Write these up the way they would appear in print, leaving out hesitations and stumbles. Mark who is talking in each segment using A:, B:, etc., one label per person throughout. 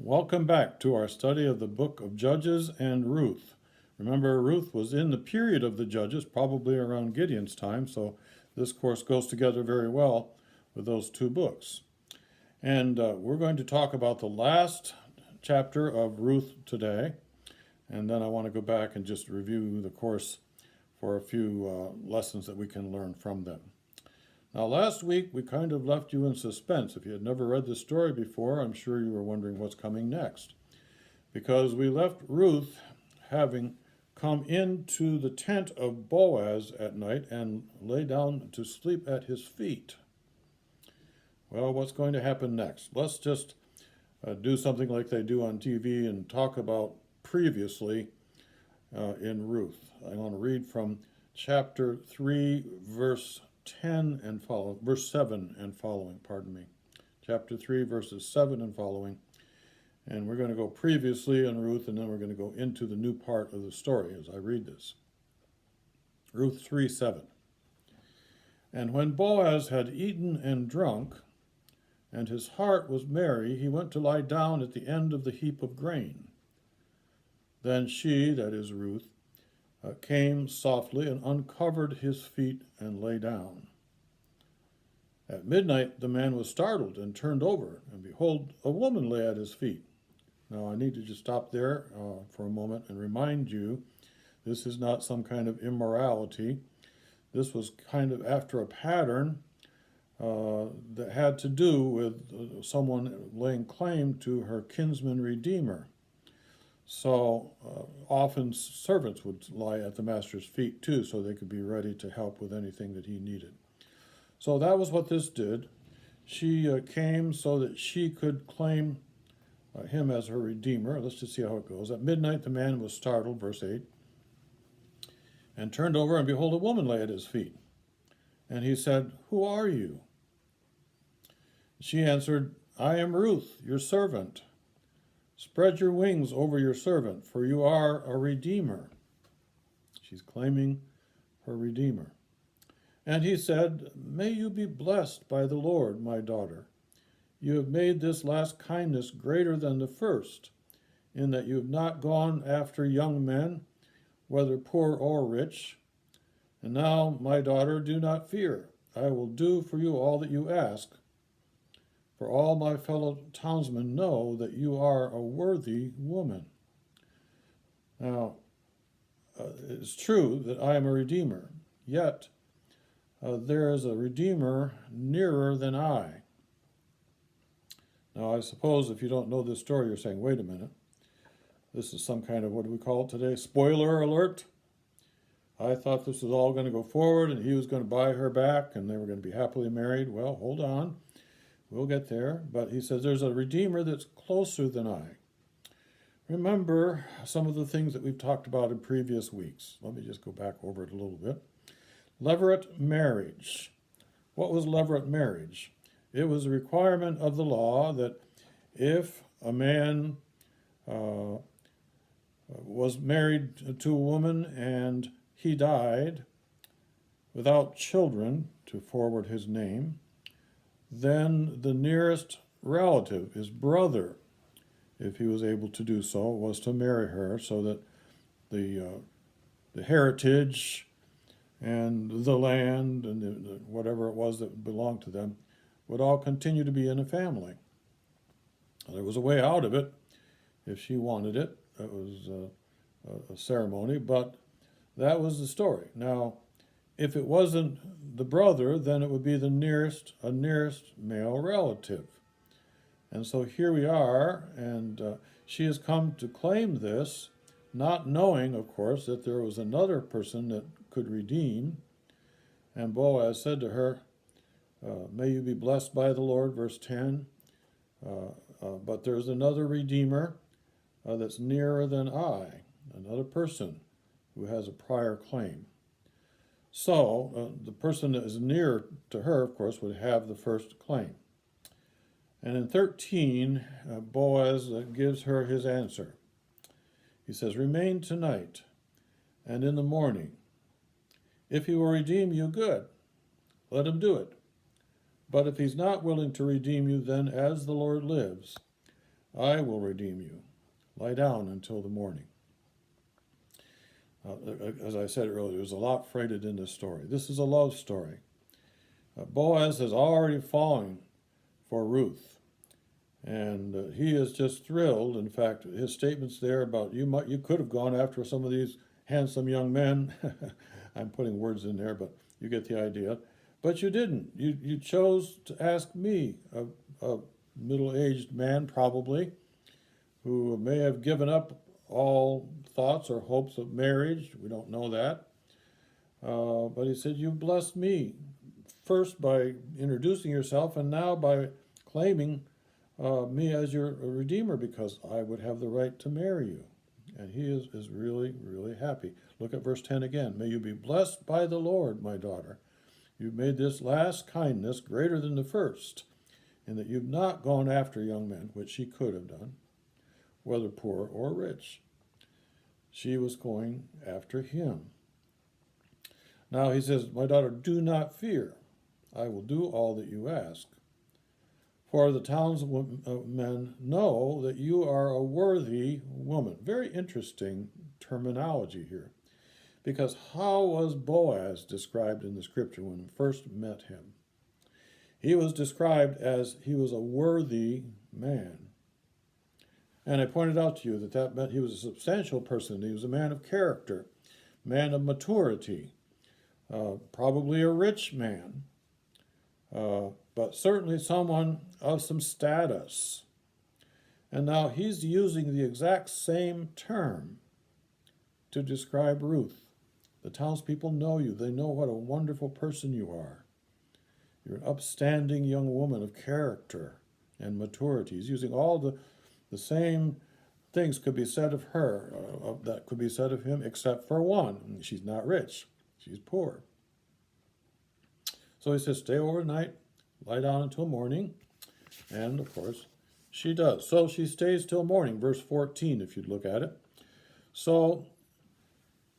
A: Welcome back to our study of the book of Judges and Ruth. Remember, Ruth was in the period of the Judges, probably around Gideon's time, so this course goes together very well with those two books. And we're going to talk about the last chapter of Ruth today, and then I want to go back and just review the course for a few lessons that we can learn from them. Now, last week we kind of left you in suspense. If you had never read this story before, I'm sure you were wondering what's coming next. Because we left Ruth having come into the tent of Boaz at night and lay down to sleep at his feet. Well, what's going to happen next? Let's just do something like they do on TV and talk about previously in Ruth. I want to read from chapter 3, verse 10 and follow, verse 7 and following, Chapter 3, verses 7 and following. And we're going to go previously in Ruth, and then we're going to go into the new part of the story as I read this. Ruth 3:7. And when Boaz had eaten and drunk, and his heart was merry, he went to lie down at the end of the heap of grain. Then she, that is Ruth, came softly and uncovered his feet and lay down. At midnight the man was startled and turned over, and behold, a woman lay at his feet. Now I need to just stop there for a moment and remind you, this is not some kind of immorality. This was kind of after a pattern that had to do with someone laying claim to her kinsman redeemer. So often servants would lie at the master's feet too, so they could be ready to help with anything that he needed. So that was what this did. She came so that she could claim him as her redeemer. Let's just see how it goes. At midnight the man was startled, verse 8, and turned over, and behold, a woman lay at his feet. And he said, "Who are you?" She answered, "I am Ruth, your servant. Spread your wings over your servant, for you are a redeemer." She's claiming her redeemer. And he said, "May you be blessed by the Lord, my daughter. You have made this last kindness greater than the first, in that you have not gone after young men, whether poor or rich. And now, my daughter, do not fear. I will do for you all that you ask. For all my fellow townsmen know that you are a worthy woman." Now, it's true that I am a redeemer, yet there is a redeemer nearer than I. Now, I suppose if you don't know this story, you're saying, wait a minute, this is some kind of, what do we call it today, spoiler alert? I thought this was all going to go forward and he was going to buy her back and they were going to be happily married. Well, hold on. We'll get there. But he says there's a redeemer that's closer than I. Remember some of the things that we've talked about in previous weeks. Let me just go back over it a little bit. Levirate marriage. What was levirate marriage? It was a requirement of the law that if a man was married to a woman and he died without children to forward his name, then the nearest relative, his brother, if he was able to do so, was to marry her so that the heritage and the land and whatever it was that belonged to them would all continue to be in a family. There was a way out of it if she wanted it. That was a ceremony, but that was the story. Now, if it wasn't the brother, then it would be a nearest male relative. And so here we are, and she has come to claim this, not knowing, of course, that there was another person that could redeem. And Boaz said to her, "May you be blessed by the Lord," verse 10. But there's another redeemer that's nearer than I, another person who has a prior claim. So the person that is near to her, of course, would have the first claim. And in 13, Boaz gives her his answer. He says, "Remain tonight, and in the morning. If he will redeem you, good. Let him do it. But if he's not willing to redeem you, then as the Lord lives, I will redeem you. Lie down until the morning. As I said earlier, there's a lot freighted in this story. This is a love story. Boaz has already fallen for Ruth, and he is just thrilled. In fact, his statements there about you could have gone after some of these handsome young men. I'm putting words in there, but you get the idea. But you didn't. You chose to ask me, a middle-aged man probably, who may have given up all thoughts or hopes of marriage. We don't know that. But he said, you blessed me first by introducing yourself and now by claiming me as your redeemer because I would have the right to marry you. And he is really, really happy. Look at verse 10 again. May you be blessed by the Lord, my daughter. You've made this last kindness greater than the first, in that you've not gone after young men, which she could have done, whether poor or rich. She was going after him. Now he says, my daughter, do not fear. I will do all that you ask. For the townsmen know that you are a worthy woman. Very interesting terminology here. Because how was Boaz described in the scripture when we first met him? He was described as he was a worthy man. And I pointed out to you that meant he was a substantial person. He was a man of character, man of maturity, probably a rich man, but certainly someone of some status. And now he's using the exact same term to describe Ruth. The townspeople know you. They know what a wonderful person you are. You're an upstanding young woman of character and maturity. He's using all the same things could be said of her, that could be said of him, except for one. She's not rich. She's poor. So he says, stay overnight, lie down until morning. And, of course, she does. So she stays till morning, verse 14, if you'd look at it. So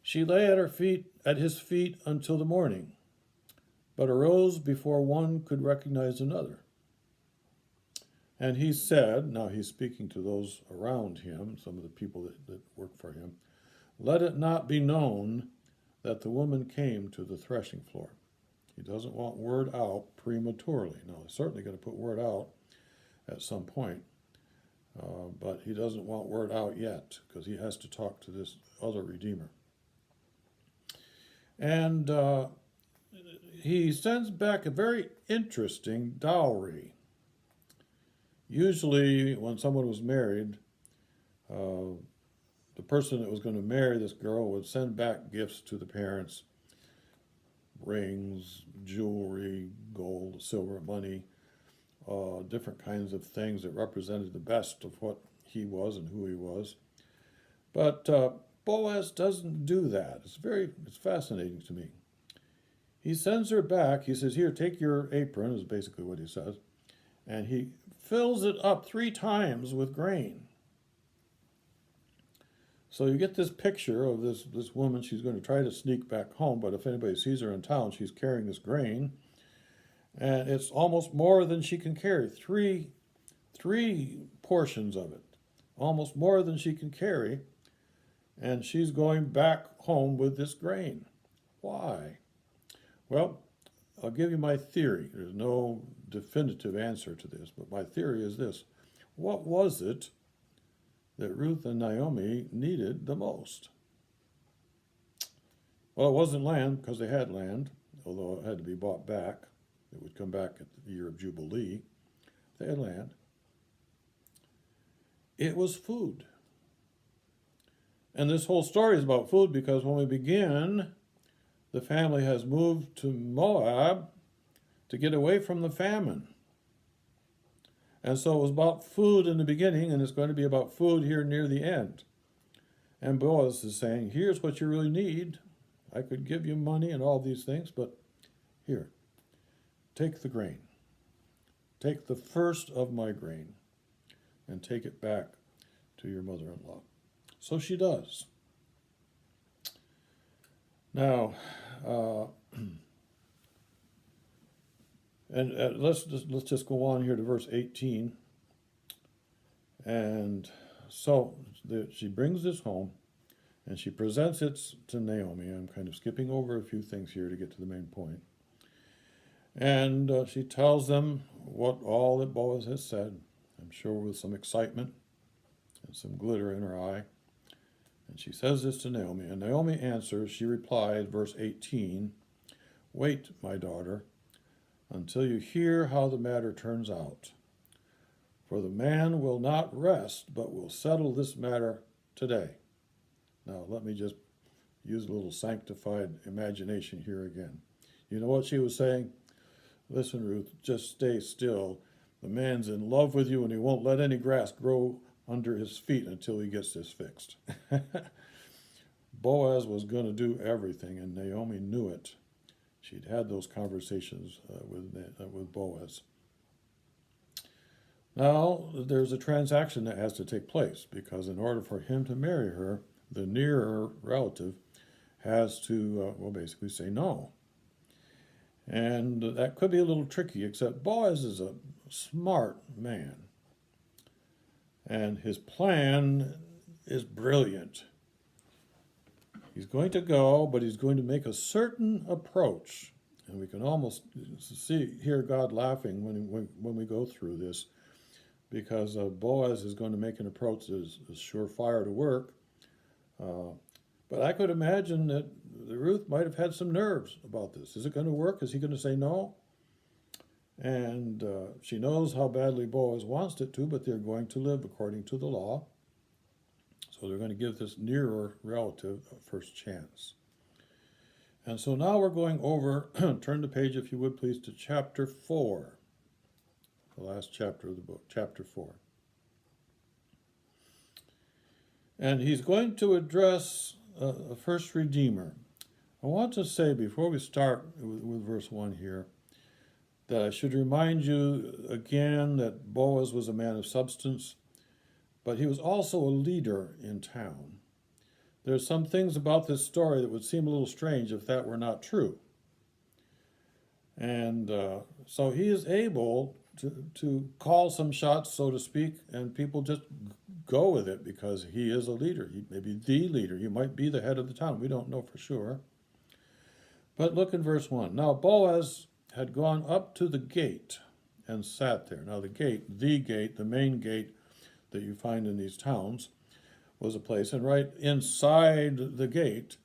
A: she lay at his feet until the morning, but arose before one could recognize another. And he said, now he's speaking to those around him, some of the people that work for him, let it not be known that the woman came to the threshing floor. He doesn't want word out prematurely. Now, he's certainly going to put word out at some point, but he doesn't want word out yet because he has to talk to this other redeemer. And he sends back a very interesting dowry. Usually, when someone was married, the person that was going to marry this girl would send back gifts to the parents, rings, jewelry, gold, silver, money, different kinds of things that represented the best of what he was and who he was. But Boaz doesn't do that. It's fascinating to me. He sends her back. He says, here, take your apron, is basically what he says. And he fills it up 3 times with grain. So you get this picture of this woman. She's going to try to sneak back home, but if anybody sees her in town, she's carrying this grain. And it's almost more than she can carry. Three portions of it. Almost more than she can carry. And she's going back home with this grain. Why? Well, I'll give you my theory. There's no definitive answer to this, but my theory is this. What was it that Ruth and Naomi needed the most? Well, it wasn't land, because they had land, although it had to be bought back. It would come back at the year of Jubilee. They had land. It was food. And this whole story is about food because when we begin, the family has moved to Moab to get away from the famine. And so it was about food in the beginning, and it's going to be about food here near the end. And Boaz is saying, here's what you really need. I could give you money and all these things, but here, take the grain. Take the first of my grain and take it back to your mother-in-law. So she does. Now, let's just go on here to verse 18. And so she brings this home and she presents it to Naomi. I'm kind of skipping over a few things here to get to the main point. And she tells them all that Boaz has said, I'm sure with some excitement and some glitter in her eye. And she says this to Naomi, and Naomi answers, she replies, verse 18, wait, my daughter, until you hear how the matter turns out. For the man will not rest, but will settle this matter today. Now, let me just use a little sanctified imagination here again. You know what she was saying? Listen, Ruth, just stay still. The man's in love with you, and he won't let any grass grow under his feet until he gets this fixed. Boaz was going to do everything, and Naomi knew it. She'd had those conversations with Boaz. Now, there's a transaction that has to take place, because in order for him to marry her, the nearer relative has to, basically say no. And that could be a little tricky, except Boaz is a smart man. And his plan is brilliant. He's going to go, but he's going to make a certain approach. And we can almost hear God laughing when we go through this, because Boaz is going to make an approach that is surefire to work. But I could imagine that Ruth might have had some nerves about this. Is it going to work? Is he going to say no? And she knows how badly Boaz wants it to, but they're going to live according to the law. So they're going to give this nearer relative a first chance. And so now we're going over, turn the page if you would please to chapter 4, the last chapter of the book, chapter 4. And he's going to address a first redeemer. I want to say before we start with verse 1 here, that I should remind you again that Boaz was a man of substance, but he was also a leader in town. There's some things about this story that would seem a little strange if that were not true. And so he is able to call some shots, so to speak, and people just go with it because he is a leader. He may be the leader. He might be the head of the town. We don't know for sure. But look in verse 1. Now Boaz had gone up to the gate and sat there. Now the main gate that you find in these towns was a place, and right inside the gate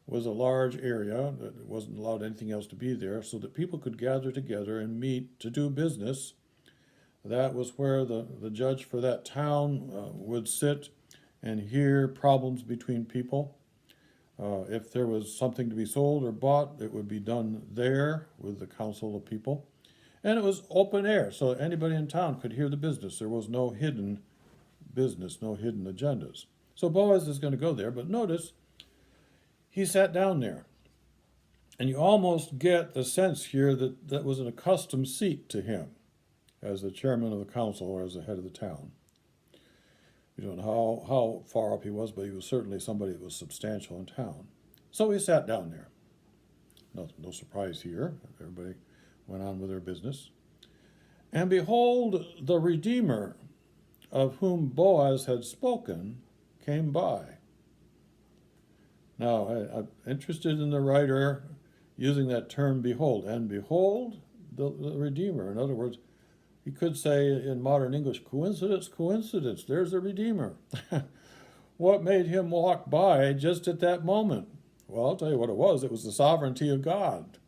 A: was a large area that wasn't allowed anything else to be there, so that people could gather together and meet to do business. That was where the judge for that town would sit and hear problems between people. If there was something to be sold or bought, it would be done there with the council of people. And it was open air, so anybody in town could hear the business. There was no hidden business, no hidden agendas. So Boaz is going to go there, but notice he sat down there. And you almost get the sense here that that was an accustomed seat to him as the chairman of the council or as the head of the town. We don't know how far up he was, but he was certainly somebody that was substantial in town. So he sat down there. No surprise here. Everybody went on with their business. And behold, the Redeemer of whom Boaz had spoken came by. Now, I'm interested in the writer using that term behold. And behold, the Redeemer. In other words, he could say in modern English, coincidence, coincidence, there's a Redeemer. What made him walk by just at that moment? Well, I'll tell you what it was the sovereignty of God.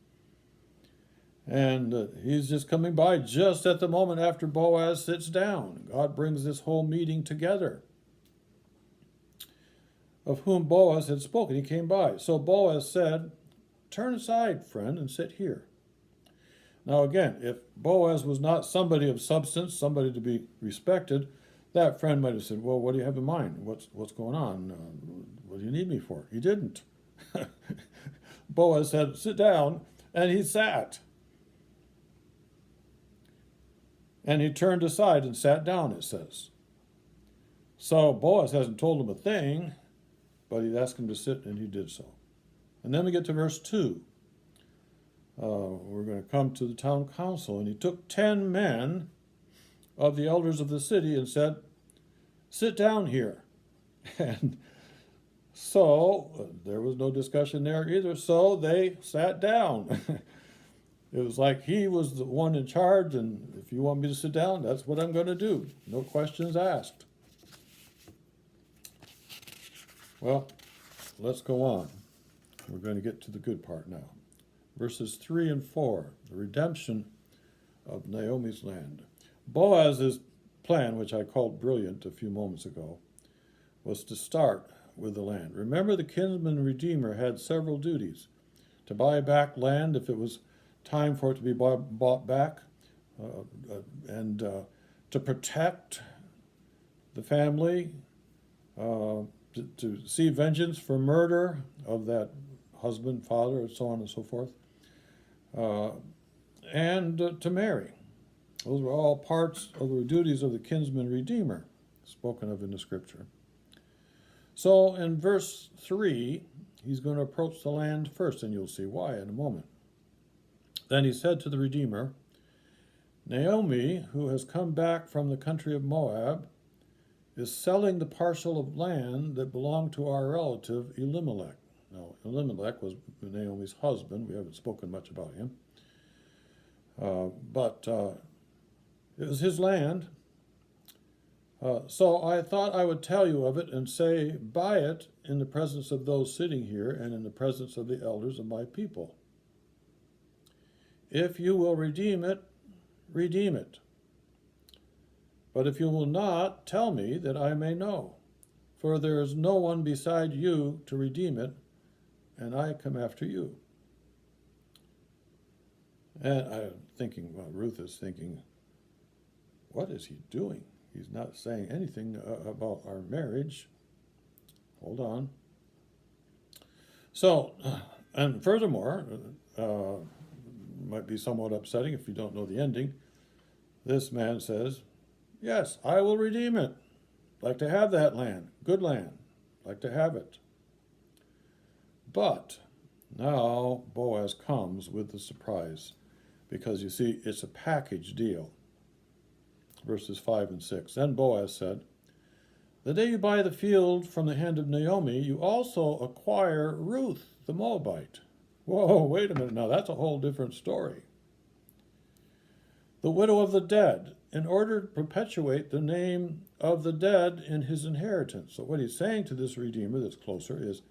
A: And he's just coming by just at the moment after Boaz sits down. God brings this whole meeting together. Of whom Boaz had spoken, he came by. So Boaz said, turn aside, friend, and sit here. Now again, if Boaz was not somebody of substance, somebody to be respected, that friend might have said, well, what do you have in mind? What's going on? What do you need me for? He didn't. Boaz said, sit down, and he sat. And he turned aside and sat down, it says. So Boaz hasn't told him a thing, but he asked him to sit, and he did so. And then we get to verse 2. We're going to come to the town council. And he took 10 men of the elders of the city and said, sit down here. And so there was no discussion there either, so they sat down. It was like he was the one in charge, and if you want me to sit down, that's what I'm going to do. No questions asked. Well, let's go on. We're going to get to the good part now. Verses 3 and 4, the redemption of Naomi's land. Boaz's plan, which I called brilliant a few moments ago, was to start with the land. Remember, the kinsman redeemer had several duties: to buy back land if it was time for it to be bought back, and to protect the family, to see vengeance for murder of that husband, father, and so on and so forth, and to marry. Those were all parts of the duties of the kinsman redeemer, spoken of in the scripture. So in verse 3, he's going to approach the land first, and you'll see why in a moment. Then he said to the redeemer, Naomi, who has come back from the country of Moab, is selling the parcel of land that belonged to our relative Elimelech. Now, Elimelech was Naomi's husband. We haven't spoken much about him. But it was his land. So I thought I would tell you of it and say, buy it in the presence of those sitting here and in the presence of the elders of my people. If you will redeem it, redeem it. But if you will not, tell me that I may know. For there is no one beside you to redeem it, and I come after you. And I'm thinking, well, Ruth is thinking, what is he doing? He's not saying anything about our marriage. Hold on. So, and furthermore, might be somewhat upsetting if you don't know the ending. This man says, yes, I will redeem it. Like to have that land, good land, like to have it. But now Boaz comes with the surprise, because you see, it's a package deal. Verses 5 and 6. Then Boaz said, the day you buy the field from the hand of Naomi, you also acquire Ruth the Moabite. Whoa, wait a minute now, that's a whole different story. The widow of the dead, in order to perpetuate the name of the dead in his inheritance. So what he's saying to this redeemer that's closer is,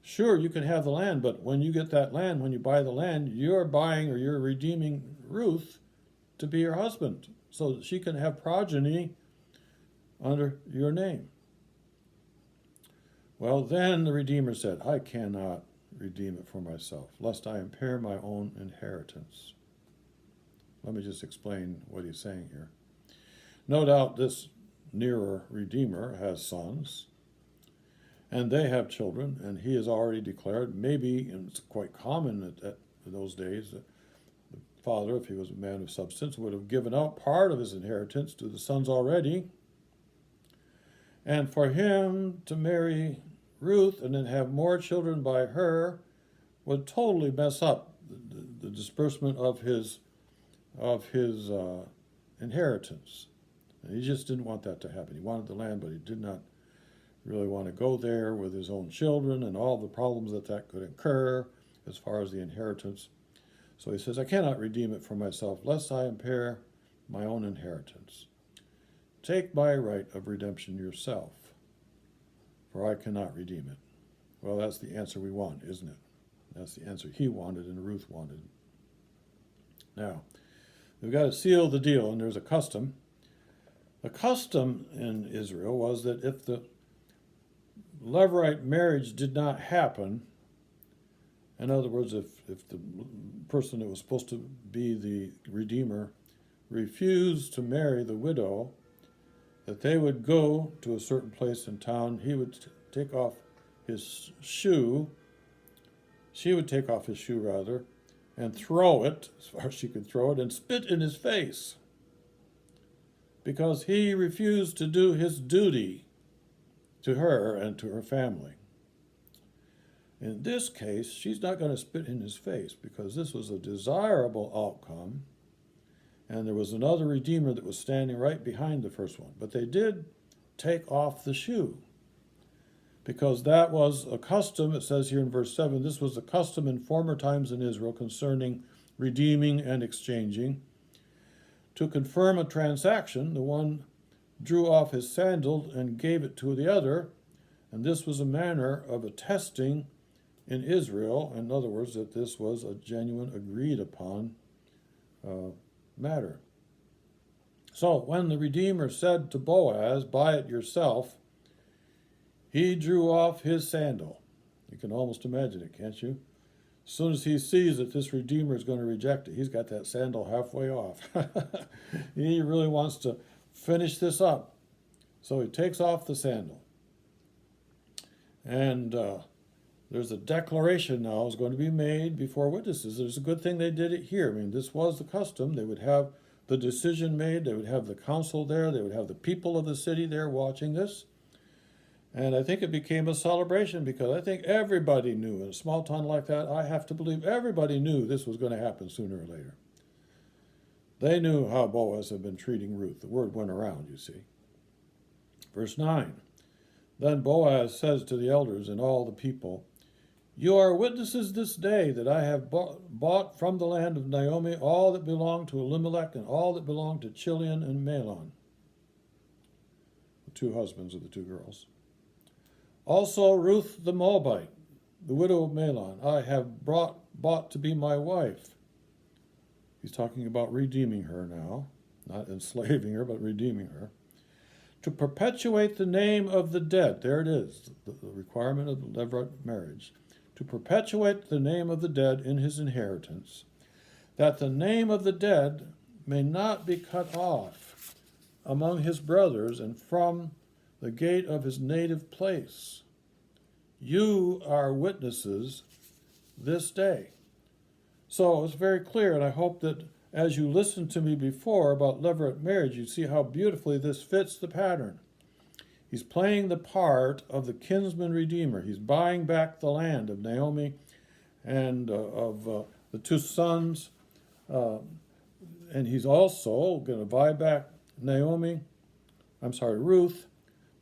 A: sure, you can have the land, but when you get that land, when you buy the land, you're buying or you're redeeming Ruth to be your husband, so that she can have progeny under your name. Well, then the Redeemer said, I cannot redeem it for myself, lest I impair my own inheritance. Let me just explain what he's saying here. No doubt this nearer Redeemer has sons, and they have children, and he has already declared, maybe, and it's quite common in those days, that the father, if he was a man of substance, would have given out part of his inheritance to the sons already. And for him to marry Ruth and then have more children by her would totally mess up the disbursement of his inheritance. And he just didn't want that to happen. He wanted the land, but he did not really want to go there with his own children and all the problems that could incur as far as the inheritance. So he says, I cannot redeem it for myself, lest I impair my own inheritance. Take my right of redemption yourself, for I cannot redeem it. Well, that's the answer we want, isn't it? That's the answer he wanted and Ruth wanted. Now, we've got to seal the deal, and there's a custom. The custom in Israel was that if the Levirate marriage did not happen, in other words, if the person that was supposed to be the redeemer refused to marry the widow, that they would go to a certain place in town. He would take off his shoe. She would take off his shoe, rather, and throw it, as far as she could throw it, and spit in his face, because he refused to do his duty to her and to her family. In this case, she's not going to spit in his face, because this was a desirable outcome, and there was another redeemer that was standing right behind the first one. But they did take off the shoe. Because that was a custom, it says here in verse 7, this was a custom in former times in Israel concerning redeeming and exchanging. To confirm a transaction, the one drew off his sandal and gave it to the other, and this was a manner of attesting in Israel, in other words, that this was a genuine, agreed upon matter. So when the Redeemer said to Boaz, "Buy it yourself," he drew off his sandal. You can almost imagine it, can't you? As soon as he sees that this Redeemer is going to reject it, he's got that sandal halfway off. He really wants to finish this up. So he takes off the sandal. And there's a declaration now is going to be made before witnesses. It's a good thing they did it here. I mean, this was the custom. They would have the decision made. They would have the council there. They would have the people of the city there watching this. And I think it became a celebration because I think everybody knew. In a small town like that, I have to believe everybody knew this was going to happen sooner or later. They knew how Boaz had been treating Ruth. The word went around, you see. Verse 9. Then Boaz says to the elders and all the people, "You are witnesses this day that I have bought from the land of Naomi all that belonged to Elimelech and all that belonged to Chilion and Mahlon," the two husbands of the two girls. "Also Ruth the Moabite, the widow of Mahlon, I have bought to be my wife." He's talking about redeeming her now, not enslaving her, but redeeming her. "To perpetuate the name of the dead," there it is, the requirement of the levirate marriage, "to perpetuate the name of the dead in his inheritance, that the name of the dead may not be cut off among his brothers and from the gate of his native place. You are witnesses this day." So it's very clear, and I hope that as you listened to me before about levirate marriage, you see how beautifully this fits the pattern. He's playing the part of the kinsman redeemer. He's buying back the land of Naomi and of the two sons, and he's also going to buy back Ruth,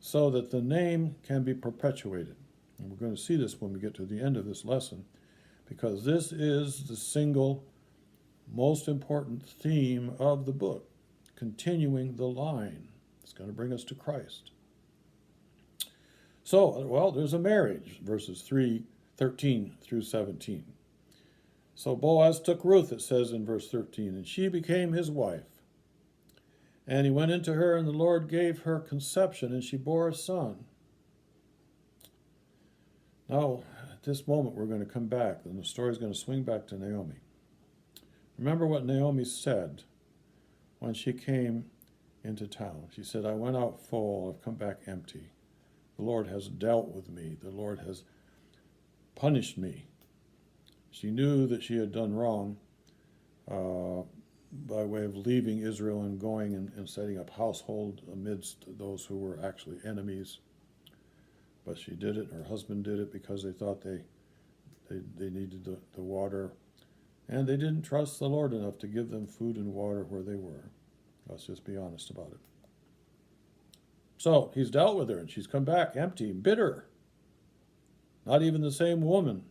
A: so that the name can be perpetuated. And we're going to see this when we get to the end of this lesson, because this is the single most important theme of the book, continuing the line. It's going to bring us to Christ. So, well, there's a marriage, verses 13 through 17. So Boaz took Ruth, it says in verse 13, and she became his wife. And he went into her, and the Lord gave her conception, and she bore a son. Now, at this moment, we're going to come back, and the story is going to swing back to Naomi. Remember what Naomi said when she came into town. She said, "I went out full, I've come back empty. The Lord has dealt with me. The Lord has punished me." She knew that she had done wrong by way of leaving Israel and going and setting up household amidst those who were actually enemies. But she did it, her husband did it, because they thought they needed the water. And they didn't trust the Lord enough to give them food and water where they were. Let's just be honest about it. So he's dealt with her, and she's come back empty, bitter. Not even the same woman.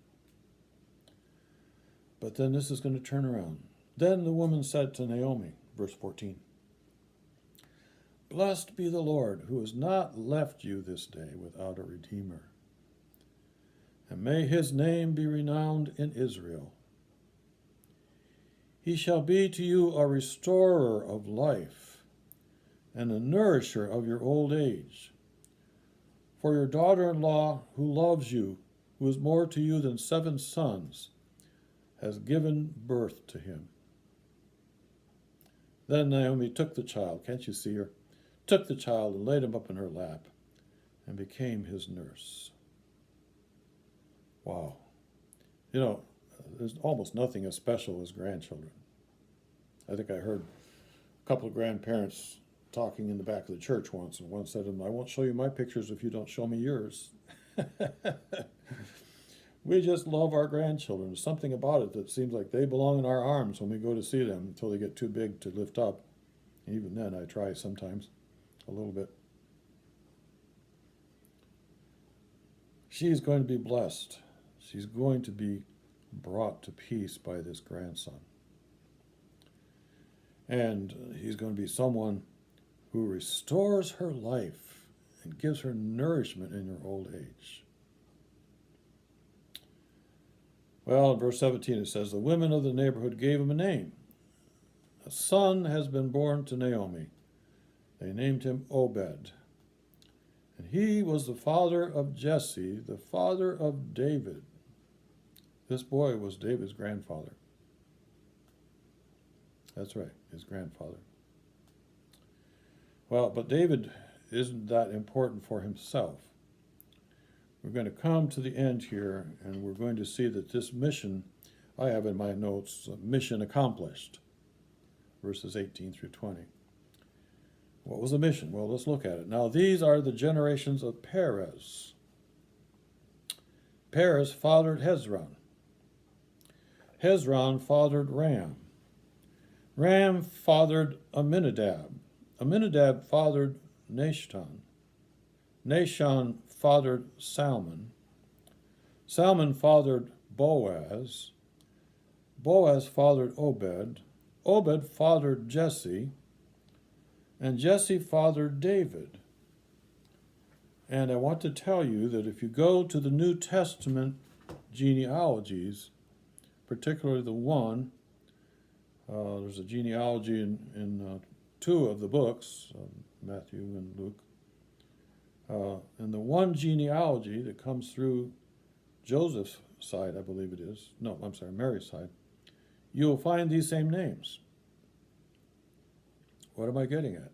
A: But then this is going to turn around. Then the woman said to Naomi, verse 14, "Blessed be the Lord, who has not left you this day without a redeemer. And may his name be renowned in Israel. He shall be to you a restorer of life and a nourisher of your old age. For your daughter-in-law, who loves you, who is more to you than 7 sons, has given birth to him." Then Naomi took the child, can't you see her? Took the child and laid him up in her lap and became his nurse. Wow. You know, there's almost nothing as special as grandchildren. I think I heard a couple of grandparents talking in the back of the church once, and one said to them, "I won't show you my pictures if you don't show me yours." We just love our grandchildren. There's something about it that seems like they belong in our arms when we go to see them until they get too big to lift up. And even then, I try sometimes a little bit. she's going to be blessed. She's going to be brought to peace by this grandson. And he's going to be someone who restores her life and gives her nourishment in her old age. Well, in verse 17 it says, the women of the neighborhood gave him a name. A son has been born to Naomi. They named him Obed. And he was the father of Jesse, the father of David. This boy was David's grandfather. That's right, his grandfather. Well, but David isn't that important for himself. We're going to come to the end here, and we're going to see that this mission, I have in my notes, mission accomplished, verses 18 through 20. What was the mission? Well, let's look at it. Now, these are the generations of Perez. Perez fathered Hezron. Hezron fathered Ram. Ram fathered Amminadab. Amminadab fathered Nashon. Nashon fathered Salmon. Salmon fathered Boaz. Boaz fathered Obed. Obed fathered Jesse. And Jesse fathered David. And I want to tell you that if you go to the New Testament genealogies, particularly the one, there's a genealogy in two of the books, Matthew and Luke. And the one genealogy that comes through Joseph's side, I believe it is, no, I'm sorry, Mary's side, you will find these same names. What am I getting at?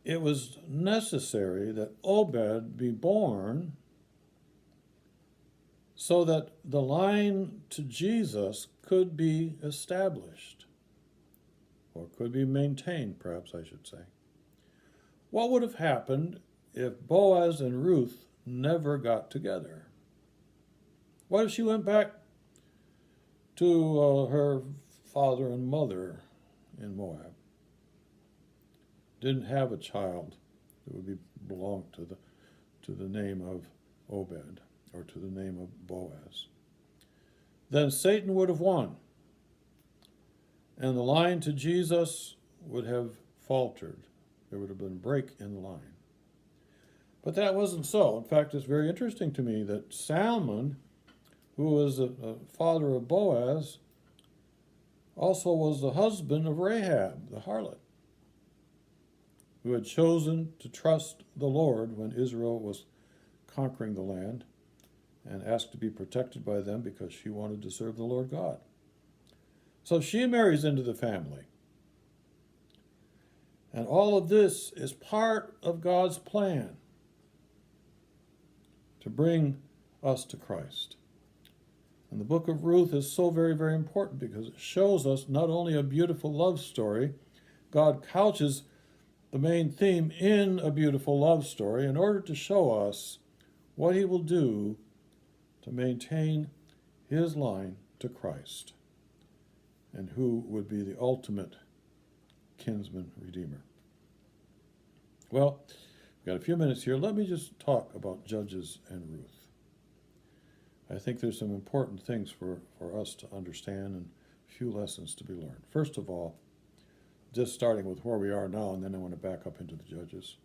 A: It was necessary that Obed be born so that the line to Jesus could be established, or could be maintained, perhaps I should say. What would have happened if Boaz and Ruth never got together? What if she went back to her father and mother in Moab? Didn't have a child that would belong to the name of Obed, or to the name of Boaz. Then Satan would have won, and the line to Jesus would have faltered. There would have been a break in the line. But that wasn't so. In fact, it's very interesting to me that Salmon, who was a father of Boaz, also was the husband of Rahab, the harlot, who had chosen to trust the Lord when Israel was conquering the land, and asked to be protected by them because she wanted to serve the Lord God. So she marries into the family. And all of this is part of God's plan to bring us to Christ. And the book of Ruth is so very, very important because it shows us not only a beautiful love story, God couches the main theme in a beautiful love story in order to show us what he will do to maintain his line to Christ, and who would be the ultimate kinsman redeemer. Well, we've got a few minutes here. Let me just talk about Judges and Ruth. I think there's some important things for us to understand and a few lessons to be learned. First of all, just starting with where we are now, and then I want to back up into the Judges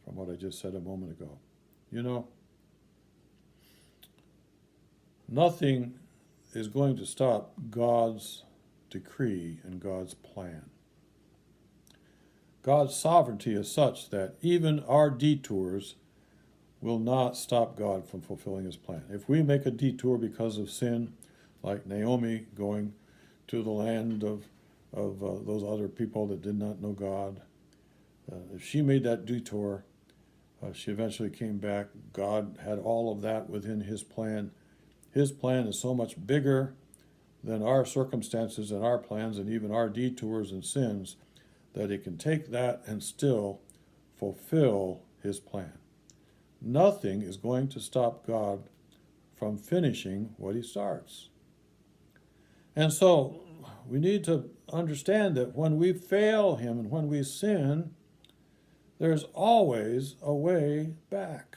A: from what I just said a moment ago. You know, nothing is going to stop God's decree and God's plan. God's sovereignty is such that even our detours will not stop God from fulfilling his plan. If we make a detour because of sin, like Naomi going to the land of those other people that did not know God, if she made that detour, she eventually came back. God had all of that within his plan. His plan is so much bigger than our circumstances and our plans and even our detours and sins that he can take that and still fulfill his plan. Nothing is going to stop God from finishing what he starts. And so we need to understand that when we fail him and when we sin, there's always a way back.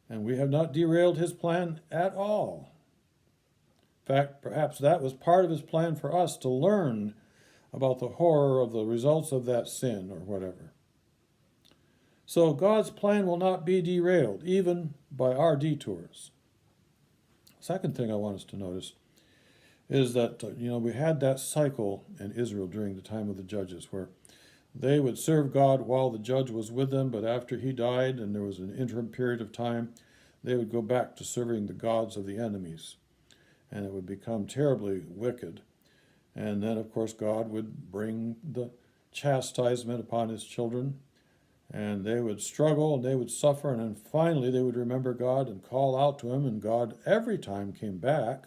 A: And we have not derailed his plan at all. In fact, perhaps that was part of his plan for us, to learn about the horror of the results of that sin or whatever. So God's plan will not be derailed, even by our detours. Second thing I want us to notice is that, we had that cycle in Israel during the time of the judges where they would serve God while the judge was with them, but after he died and there was an interim period of time, they would go back to serving the gods of the enemies. And it would become terribly wicked. And then, of course, God would bring the chastisement upon his children, and they would struggle and they would suffer, and then finally they would remember God and call out to him, and God every time came back,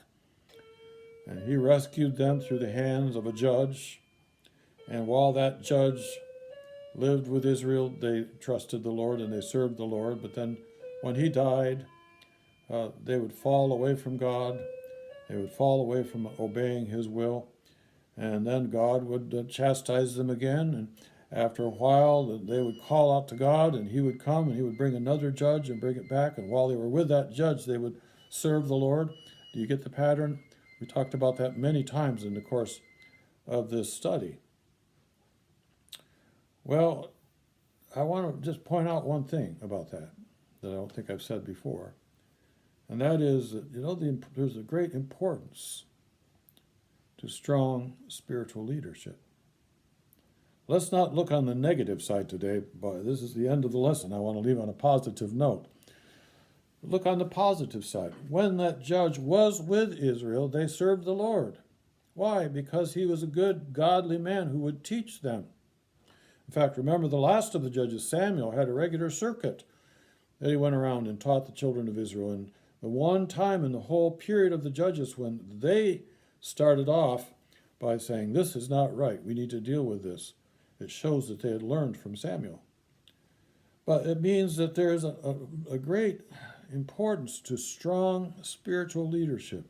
A: and he rescued them through the hands of a judge. And while that judge lived with Israel, they trusted the Lord and they served the Lord. But then when he died, they would fall away from God. They would fall away from obeying his will. And then God would chastise them again. And after a while, they would call out to God, and he would come and he would bring another judge and bring it back. And while they were with that judge, they would serve the Lord. Do you get the pattern? We talked about that many times in the course of this study. Well, I want to just point out one thing about that I don't think I've said before. And that is that, there's a great importance to strong spiritual leadership. Let's not look on the negative side today, but this is the end of the lesson. I want to leave on a positive note. Look on the positive side. When that judge was with Israel, they served the Lord. Why? Because he was a good, godly man who would teach them. In fact, remember the last of the judges, Samuel, had a regular circuit that he went around and taught the children of Israel. And the one time in the whole period of the judges when they started off by saying, this is not right, we need to deal with this, it shows that they had learned from Samuel. But it means that there's a great importance to strong spiritual leadership.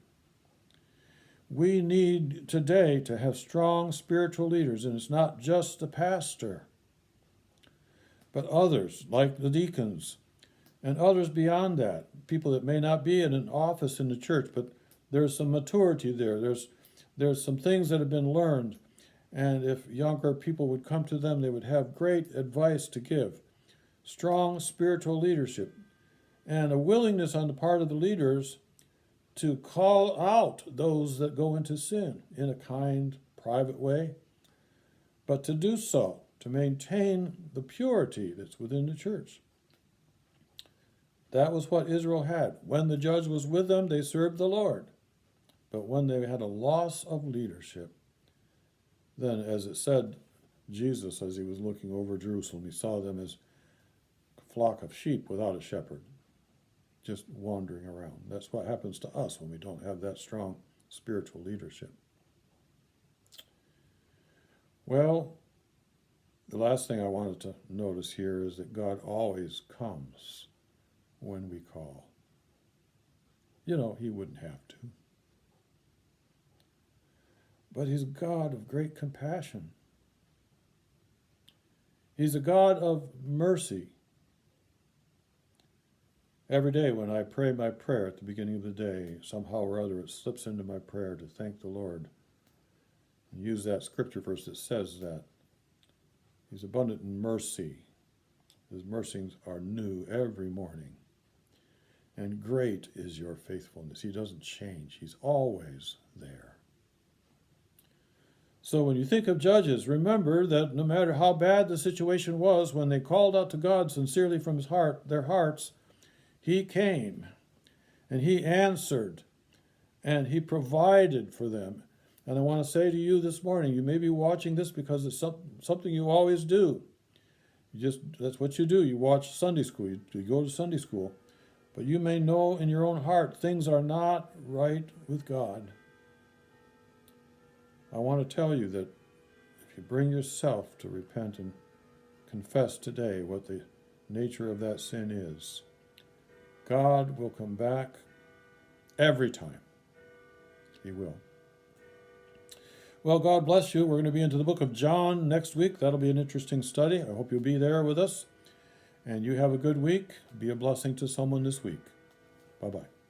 A: We need today to have strong spiritual leaders, and it's not just the pastor, but others like the deacons and others beyond that, people that may not be in an office in the church, but there's some maturity there. There's some things that have been learned, and if younger people would come to them, they would have great advice to give. Strong spiritual leadership and a willingness on the part of the leaders to call out those that go into sin in a kind, private way, but to do so, to maintain the purity that's within the church. That was what Israel had. When the judge was with them, they served the Lord. But when they had a loss of leadership, then, as it said, Jesus, as he was looking over Jerusalem, he saw them as a flock of sheep without a shepherd, just wandering around. That's what happens to us when we don't have that strong spiritual leadership. Well, the last thing I wanted to notice here is that God always comes when we call. He wouldn't have to. But he's a God of great compassion. He's a God of mercy. Every day when I pray my prayer at the beginning of the day, somehow or other it slips into my prayer to thank the Lord and use that scripture verse that says that. He's abundant in mercy. His mercies are new every morning. And great is your faithfulness. He doesn't change. He's always there. So when you think of judges, remember that no matter how bad the situation was, when they called out to God sincerely from their hearts, he came and he answered and he provided for them. And I want to say to you this morning, you may be watching this because it's something you always do. That's what you do. You watch Sunday school. You go to Sunday school. But you may know in your own heart things are not right with God. I want to tell you that if you bring yourself to repent and confess today what the nature of that sin is, God will come back every time. He will. Well, God bless you. We're going to be into the book of John next week. That'll be an interesting study. I hope you'll be there with us. And you have a good week. Be a blessing to someone this week. Bye-bye.